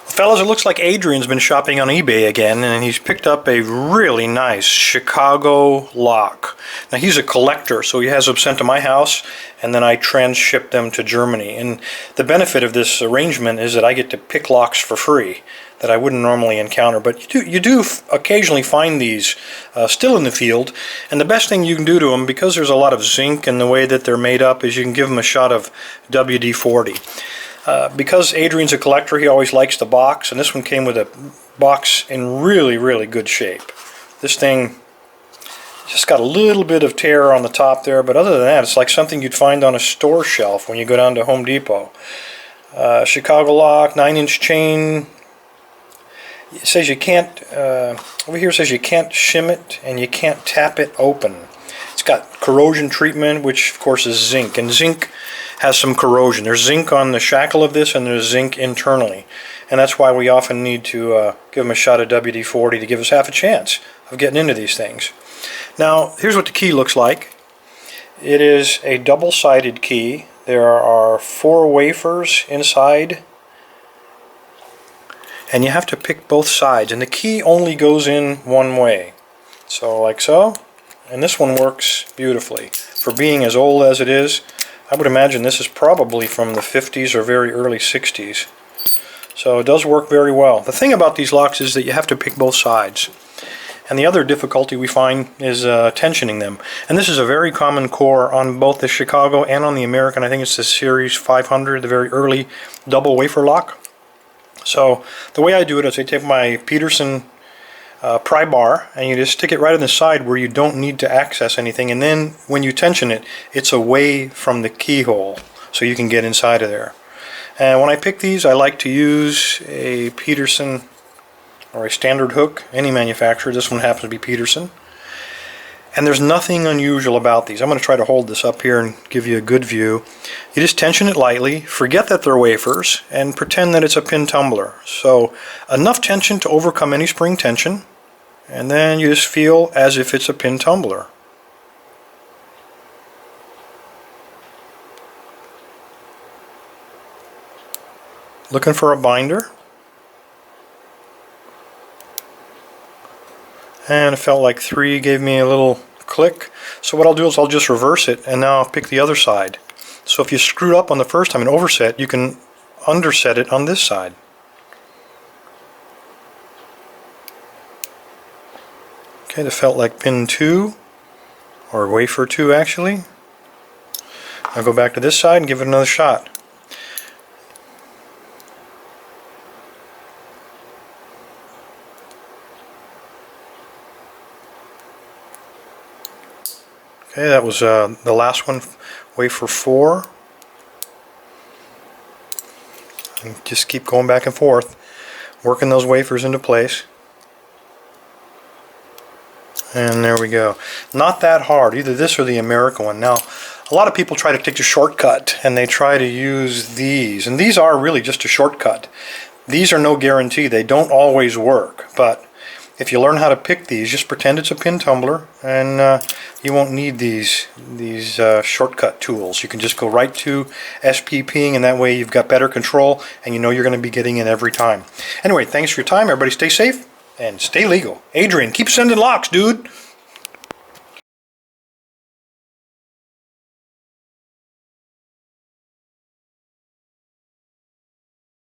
Fellas, it looks like Adrian's been shopping on eBay again, and he's picked up a really nice Chicago lock. Now, he's a collector, so he has them sent to my house, and then I transship them to Germany. And the benefit of this arrangement is that I get to pick locks for free that I wouldn't normally encounter. But you do occasionally find these still in the field, and the best thing you can do to them, because there's a lot of zinc in the way that they're made up, is you can give them a shot of WD-40. Because Adrian's a collector, he always likes the box, and this one came with a box in really, really good shape. This thing just got a little bit of tear on the top there, but other than that, it's like something you'd find on a store shelf when you go down to Home Depot. Chicago lock, 9-inch chain. It says you can't, over here it says you can't shim it and you can't tap it open. It's got corrosion treatment, which of course is zinc, and zinc has some corrosion. There's zinc on the shackle of this, and there's zinc internally, and that's why we often need to give them a shot of WD-40 to give us half a chance of getting into these things. Now, here's what the key looks like. It is a double-sided key. There are 4 wafers inside, and you have to pick both sides, and the key only goes in one way. So, like so, and this one works beautifully. For being as old as it is, I would imagine this is probably from the 50s or very early 60s. So it does work very well. The thing about these locks is that you have to pick both sides. And the other difficulty we find is tensioning them. And this is a very common core on both the Chicago and on the American. I think it's the Series 500, the very early double wafer lock. So the way I do it is I take my Peterson pry bar, and you just stick it right on the side where you don't need to access anything, and then when you tension it, it's away from the keyhole so you can get inside of there. And when I pick these, I like to use a Peterson or a standard hook, any manufacturer. This one happens to be Peterson, and there's nothing unusual about these. I'm going to try to hold this up here and give you a good view. You just tension it lightly, forget that they're wafers, and pretend that it's a pin tumbler. So enough tension to overcome any spring tension, and then you just feel as if it's a pin tumbler. Looking for a binder, and it felt like 3 gave me a little click. So what I'll do is I'll just reverse it, and now I'll pick the other side. So if you screwed up on the first time and overset, you can underset it on this side. Okay, that felt like pin 2, or wafer 2 actually. I'll go back to this side and give it another shot. Okay, that was the last one, wafer 4. And just keep going back and forth, working those wafers into place. And there we go. Not that hard, either this or the American one. Now, a lot of people try to take the shortcut, and they try to use these. And these are really just a shortcut. These are no guarantee. They don't always work. But if you learn how to pick these, just pretend it's a pin tumbler, and you won't need these shortcut tools. You can just go right to SPPing, and that way you've got better control, and you know you're going to be getting in every time. Anyway, thanks for your time. Everybody stay safe and stay legal. Adrian, keep sending locks, dude.